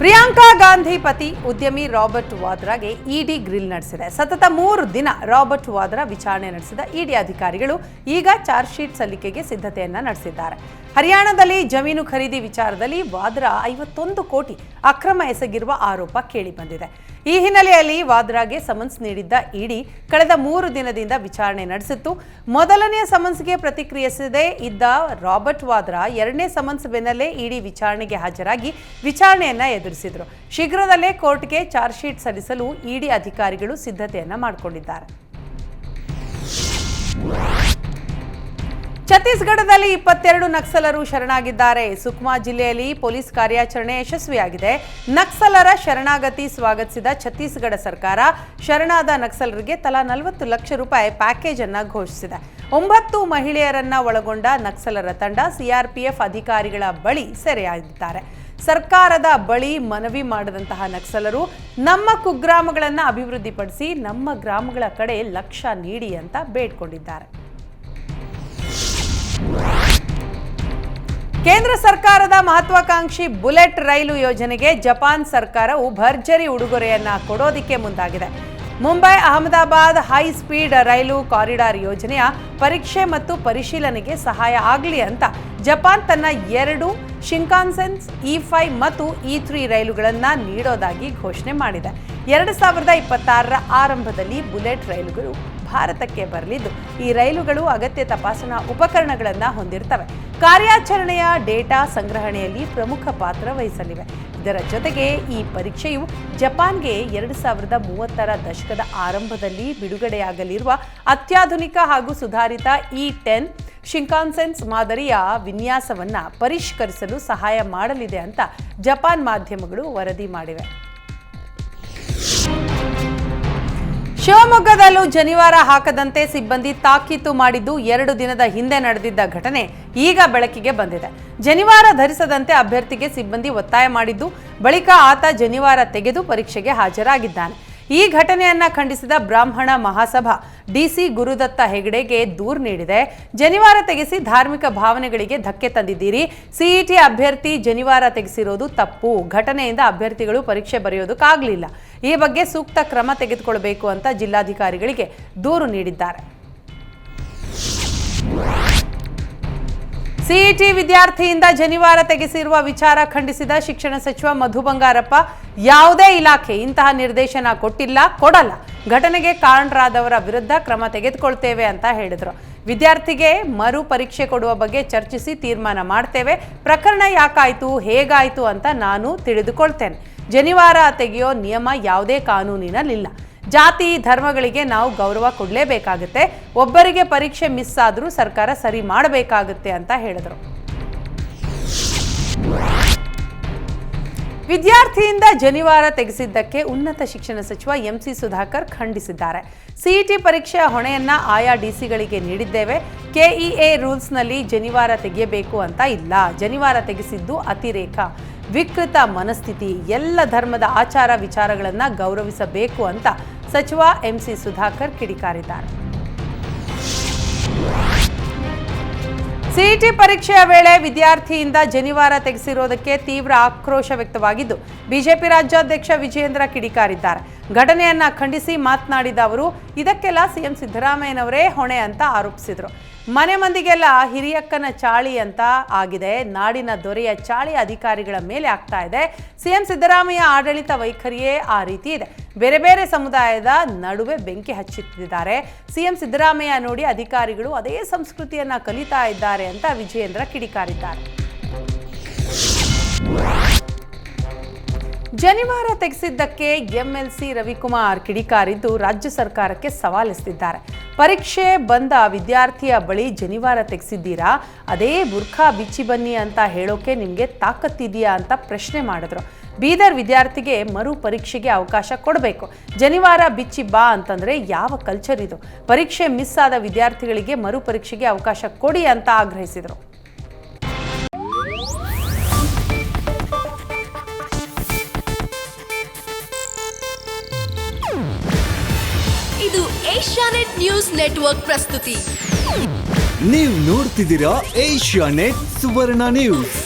ಪ್ರಿಯಾಂಕಾ ಗಾಂಧಿ ಪತಿ ಉದ್ಯಮಿ ರಾಬರ್ಟ್ ವಾದ್ರಾಗೆ ಇಡಿ ಗ್ರಿಲ್ ನಡೆಸಿದೆ. ಸತತ 3 ದಿನ ರಾಬರ್ಟ್ ವಾದ್ರಾ ವಿಚಾರಣೆ ನಡೆಸಿದ ಇಡಿ ಅಧಿಕಾರಿಗಳು ಈಗ ಚಾರ್ಜ್ ಶೀಟ್ ಸಲ್ಲಿಕೆಗೆ ಸಿದ್ಧತೆಯನ್ನ ನಡೆಸಿದ್ದಾರೆ. ಹರಿಯಾಣದಲ್ಲಿ ಜಮೀನು ಖರೀದಿ ವಿಚಾರದಲ್ಲಿ ವಾದ್ರಾ 51 ಕೋಟಿ ಅಕ್ರಮ ಎಸಗಿರುವ ಆರೋಪ ಕೇಳಿಬಂದಿದೆ. ಈ ಹಿನ್ನೆಲೆಯಲ್ಲಿ ವಾದ್ರಾಗೆ ಸಮನ್ಸ್ ನೀಡಿದ್ದ ಇಡಿ ಕಳೆದ 3 ದಿನದಿಂದ ವಿಚಾರಣೆ ನಡೆಸಿತ್ತು. ಮೊದಲನೆಯ ಸಮನ್ಸ್ಗೆ ಪ್ರತಿಕ್ರಿಯಿಸದೇ ಇದ್ದ ರಾಬರ್ಟ್ ವಾದ್ರಾ ಎರಡನೇ ಸಮನ್ಸ್ ಬೆನ್ನಲ್ಲೇ ಇಡಿ ವಿಚಾರಣೆಗೆ ಹಾಜರಾಗಿ ವಿಚಾರಣೆಯನ್ನ ಎದುರಿಸಿದ್ರು. ಶೀಘ್ರದಲ್ಲೇ ಕೋರ್ಟ್ಗೆ ಚಾರ್ಜ್ ಶೀಟ್ ಸಲ್ಲಿಸಲು ಇಡಿ ಅಧಿಕಾರಿಗಳು ಸಿದ್ಧತೆಯನ್ನ ಮಾಡಿಕೊಂಡಿದ್ದಾರೆ. ಛತ್ತೀಸ್ಗಢದಲ್ಲಿ 22 ನಕ್ಸಲರು ಶರಣಾಗಿದ್ದಾರೆ. ಸುಕ್ಮಾ ಜಿಲ್ಲೆಯಲ್ಲಿ ಪೊಲೀಸ್ ಕಾರ್ಯಾಚರಣೆ ಯಶಸ್ವಿಯಾಗಿದೆ. ನಕ್ಸಲರ ಶರಣಾಗತಿ ಸ್ವಾಗತಿಸಿದ ಛತ್ತೀಸ್ಗಢ ಸರ್ಕಾರ ಶರಣಾದ ನಕ್ಸಲರಿಗೆ ತಲಾ 40 ಲಕ್ಷ ರೂಪಾಯಿ ಪ್ಯಾಕೇಜ್ ಅನ್ನು ಘೋಷಿಸಿದೆ. 9 ಮಹಿಳೆಯರನ್ನ ಒಳಗೊಂಡ ನಕ್ಸಲರ ತಂಡ ಸಿಆರ್ಪಿಎಫ್ ಅಧಿಕಾರಿಗಳ ಬಳಿ ಸೆರೆಯಾಗಿದ್ದಾರೆ. ಸರ್ಕಾರದ ಬಳಿ ಮನವಿ ಮಾಡಿದಂತಹ ನಕ್ಸಲರು ನಮ್ಮ ಕುಗ್ರಾಮಗಳನ್ನು ಅಭಿವೃದ್ಧಿಪಡಿಸಿ ನಮ್ಮ ಗ್ರಾಮಗಳ ಕಡೆ ಲಕ್ಷ್ಯ ನೀಡಿ ಅಂತ ಬೇಡ್ಕೊಂಡಿದ್ದಾರೆ. ಕೇಂದ್ರ ಸರ್ಕಾರದ ಮಹತ್ವಾಕಾಂಕ್ಷಿ ಬುಲೆಟ್ ರೈಲು ಯೋಜನೆಗೆ ಜಪಾನ್ ಸರ್ಕಾರವು ಭರ್ಜರಿ ಉಡುಗೊರೆಯನ್ನ ಕೊಡೋದಿಕ್ಕೆ ಮುಂದಾಗಿದೆ. ಮುಂಬೈ ಅಹಮದಾಬಾದ್ ಹೈ ಸ್ಪೀಡ್ ರೈಲು ಕಾರಿಡಾರ್ ಯೋಜನೆಯ ಪರೀಕ್ಷೆ ಮತ್ತು ಪರಿಶೀಲನೆಗೆ ಸಹಾಯ ಆಗಲಿ ಅಂತ ಜಪಾನ್ ತನ್ನ 2 ಶಿಂಕಾನ್ಸೆನ್ E5 ಮತ್ತು E3 ರೈಲುಗಳನ್ನು ನೀಡೋದಾಗಿ ಘೋಷಣೆ ಮಾಡಿದೆ. 2026ರ ಆರಂಭದಲ್ಲಿ ಬುಲೆಟ್ ರೈಲುಗಳು ಭಾರತಕ್ಕೆ ಬರಲಿದ್ದು ಈ ರೈಲುಗಳು ಅಗತ್ಯ ತಪಾಸಣಾ ಉಪಕರಣಗಳನ್ನು ಹೊಂದಿರ್ತವೆ. ಕಾರ್ಯಾಚರಣೆಯ ಡೇಟಾ ಸಂಗ್ರಹಣೆಯಲ್ಲಿ ಪ್ರಮುಖ ಪಾತ್ರ ವಹಿಸಲಿವೆ. ಇದರ ಜೊತೆಗೆ ಈ ಪರೀಕ್ಷೆಯು ಜಪಾನ್ಗೆ 2030ರ ದಶಕದ ಆರಂಭದಲ್ಲಿ ಬಿಡುಗಡೆಯಾಗಲಿರುವ ಅತ್ಯಾಧುನಿಕ ಹಾಗೂ ಸುಧಾರಿತ E10 ಶಿಂಕಾನ್ಸೆನ್ಸ್ ಮಾದರಿಯ ವಿನ್ಯಾಸವನ್ನು ಪರಿಷ್ಕರಿಸಲು ಸಹಾಯ ಮಾಡಲಿದೆ ಅಂತ ಜಪಾನ್ ಮಾಧ್ಯಮಗಳು ವರದಿ ಮಾಡಿವೆ. ಶಿವಮೊಗ್ಗದಲ್ಲೂ ಜನಿವಾರ ಹಾಕದಂತೆ ಸಿಬ್ಬಂದಿ ತಾಕೀತು ಮಾಡಿದ್ದು 2 ದಿನದ ಹಿಂದೆ ನಡೆದಿದ್ದ ಘಟನೆ ಈಗ ಬೆಳಕಿಗೆ ಬಂದಿದೆ. ಜನಿವಾರ ಧರಿಸದಂತೆ ಅಭ್ಯರ್ಥಿಗೆ ಸಿಬ್ಬಂದಿ ಒತ್ತಾಯ ಮಾಡಿದ್ದು ಬಳಿಕ ಆತ ಜನಿವಾರ ತೆಗೆದು ಪರೀಕ್ಷೆಗೆ ಹಾಜರಾಗಿದ್ದಾನೆ. ಈ ಘಟನೆಯನ್ನ ಖಂಡಿಸಿದ ಬ್ರಾಹ್ಮಣ ಮಹಾಸಭಾ ಡಿಸಿ ಗುರುದತ್ತ ಹೆಗಡೆಗೆ ದೂರು ನೀಡಿದೆ. ಜನಿವಾರ ತೆಗೆಸಿ ಧಾರ್ಮಿಕ ಭಾವನೆಗಳಿಗೆ ಧಕ್ಕೆ ತಂದಿದ್ದೀರಿ. ಸಿಇಟಿ ಅಭ್ಯರ್ಥಿ ಜನಿವಾರ ತೆಗೆಸಿರೋದು ತಪ್ಪು. ಘಟನೆಯಿಂದ ಅಭ್ಯರ್ಥಿಗಳು ಪರೀಕ್ಷೆ ಬರೆಯೋದಕ್ಕಾಗಲಿಲ್ಲ. ಈ ಬಗ್ಗೆ ಸೂಕ್ತ ಕ್ರಮ ತೆಗೆದುಕೊಳ್ಳಬೇಕು ಅಂತ ಜಿಲ್ಲಾಧಿಕಾರಿಗಳಿಗೆ ದೂರು ನೀಡಿದ್ದಾರೆ. ಸಿಇಟಿ ವಿದ್ಯಾರ್ಥಿಯಿಂದ ಜನಿವಾರ ತೆಗೆಸಿರುವ ವಿಚಾರ ಖಂಡಿಸಿದ ಶಿಕ್ಷಣ ಸಚಿವ ಮಧು ಬಂಗಾರಪ್ಪ ಯಾವುದೇ ಇಲಾಖೆ ಇಂತಹ ನಿರ್ದೇಶನ ಕೊಡಲ್ಲ. ಘಟನೆಗೆ ಕಾರಣರಾದವರ ವಿರುದ್ಧ ಕ್ರಮ ತೆಗೆದುಕೊಳ್ತೇವೆ ಅಂತ ಹೇಳಿದರು. ವಿದ್ಯಾರ್ಥಿಗೆ ಮರು ಪರೀಕ್ಷೆ ಕೊಡುವ ಬಗ್ಗೆ ಚರ್ಚಿಸಿ ತೀರ್ಮಾನ ಮಾಡ್ತೇವೆ. ಪ್ರಕರಣ ಯಾಕಾಯ್ತು ಹೇಗಾಯ್ತು ಅಂತ ನಾನು ತಿಳಿದುಕೊಳ್ತೇನೆ. ಜನಿವಾರ ತೆಗೆಯೋ ನಿಯಮ ಯಾವುದೇ ಕಾನೂನಿನಲ್ಲಿಲ್ಲ. ಜಾತಿ ಧರ್ಮಗಳಿಗೆ ನಾವು ಗೌರವ ಕೊಡಲೇಬೇಕಾಗುತ್ತೆ. ಒಬ್ಬರಿಗೆ ಪರೀಕ್ಷೆ ಮಿಸ್ ಆದರೂ ಸರ್ಕಾರ ಸರಿ ಮಾಡಬೇಕಾಗುತ್ತೆ ಅಂತ ಹೇಳಿದರು. ವಿದ್ಯಾರ್ಥಿಯಿಂದ ಜನಿವಾರ ತೆಗೆಸಿದ್ದಕ್ಕೆ ಉನ್ನತ ಶಿಕ್ಷಣ ಸಚಿವ ಎಂಸಿ ಸುಧಾಕರ್ ಖಂಡಿಸಿದ್ದಾರೆ. ಸಿಇಟಿ ಪರೀಕ್ಷೆಯ ಹೊಣೆಯನ್ನ ಆಯಾ ಡಿಸಿಗಳಿಗೆ ನೀಡಿದ್ದೇವೆ. ಕೆಇಎ ರೂಲ್ಸ್ನಲ್ಲಿ ಜನಿವಾರ ತೆಗೆಯಬೇಕು ಅಂತ ಇಲ್ಲ. ಜನಿವಾರ ತೆಗೆಸಿದ್ದು ಅತಿರೇಕ, ವಿಕೃತ ಮನಸ್ಥಿತಿ. ಎಲ್ಲ ಧರ್ಮದ ಆಚಾರ ವಿಚಾರಗಳನ್ನು ಗೌರವಿಸಬೇಕು ಅಂತ ಸಚಿವ ಎಂಸಿ ಸುಧಾಕರ್ ಕಿಡಿಕಾರಿದ್ದಾರೆ. ಸಿಇಟಿ ಪರೀಕ್ಷೆಯ ವೇಳೆ ವಿದ್ಯಾರ್ಥಿಯಿಂದ ಜನಿವಾರ ತೆಗೆಸಿರೋದಕ್ಕೆ ತೀವ್ರ ಆಕ್ರೋಶ ವ್ಯಕ್ತವಾಗಿದ್ದು ಬಿಜೆಪಿ ರಾಜ್ಯಾಧ್ಯಕ್ಷ ವಿಜಯೇಂದ್ರ ಕಿಡಿಕಾರಿದ್ದಾರೆ. ಘಟನೆಯನ್ನ ಖಂಡಿಸಿ ಮಾತನಾಡಿದ ಅವರು ಇದಕ್ಕೆಲ್ಲ ಸಿಎಂ ಸಿದ್ದರಾಮಯ್ಯನವರೇ ಹೊಣೆ ಅಂತ ಆರೋಪಿಸಿದರು. ಮನೆ ಮಂದಿಗೆಲ್ಲ ಹಿರಿಯಕ್ಕನ ಚಾಳಿ ಅಂತ ಆಗಿದೆ. ನಾಡಿನ ದೊರೆಯ ಚಾಳಿ ಅಧಿಕಾರಿಗಳ ಮೇಲೆ ಆಗ್ತಾ ಇದೆ. ಸಿಎಂ ಸಿದ್ದರಾಮಯ್ಯ ಆಡಳಿತ ವೈಖರಿಯೇ ಆ ರೀತಿ ಇದೆ. ಬೇರೆ ಬೇರೆ ಸಮುದಾಯದ ನಡುವೆ ಬೆಂಕಿ ಹಚ್ಚುತ್ತಿದ್ದಾರೆ. ಸಿಎಂ ಸಿದ್ದರಾಮಯ್ಯ ನೋಡಿ ಅಧಿಕಾರಿಗಳು ಅದೇ ಸಂಸ್ಕೃತಿಯನ್ನ ಕಲಿತಾ ಇದ್ದಾರೆ ಅಂತ ವಿಜಯೇಂದ್ರ ಕಿಡಿಕಾರಿದ್ದಾರೆ. ಜನಿವಾರ ತೆಗೆಸಿದ್ದಕ್ಕೆ ಎಂಎಲ್ಸಿ ರವಿಕುಮಾರ್ ಕಿಡಿಕಾರಿದ್ದು ರಾಜ್ಯ ಸರ್ಕಾರಕ್ಕೆ ಸವಾಲೆಸೆದಿದ್ದಾರೆ. ಪರೀಕ್ಷೆ ಬಂದ ವಿದ್ಯಾರ್ಥಿಯ ಬಳಿ ಜನಿವಾರ ತೆಗೆಸಿದ್ದೀರಾ, ಅದೇ ಬುರ್ಖಾ ಬಿಚ್ಚಿ ಬನ್ನಿ ಅಂತ ಹೇಳೋಕೆ ನಿಮಗೆ ತಾಕತ್ತಿದೆಯಾ ಅಂತ ಪ್ರಶ್ನೆ ಮಾಡಿದ್ರು. ಬೀದರ್ ವಿದ್ಯಾರ್ಥಿಗೆ ಮರು ಪರೀಕ್ಷೆಗೆ ಅವಕಾಶ ಕೊಡಬೇಕು. ಜನಿವಾರ ಬಿಚ್ಚಿ ಬಾ ಅಂತಂದ್ರೆ ಯಾವ ಕಲ್ಚರ್ ಇದು? ಪರೀಕ್ಷೆ ಮಿಸ್ ಆದ ವಿದ್ಯಾರ್ಥಿಗಳಿಗೆ ಮರು ಪರೀಕ್ಷೆಗೆ ಅವಕಾಶ ಕೊಡಿ ಅಂತ ಆಗ್ರಹಿಸಿದರು. ಇದು ಏಷ್ಯಾನೆಟ್ ನ್ಯೂಸ್ ನೆಟ್ವರ್ಕ್ ಪ್ರಸ್ತುತಿ. ನೀವು ನೋಡ್ತಿದ್ದೀರಾ ಏಷ್ಯಾನೆಟ್ ಸುವರ್ಣ ನ್ಯೂಸ್.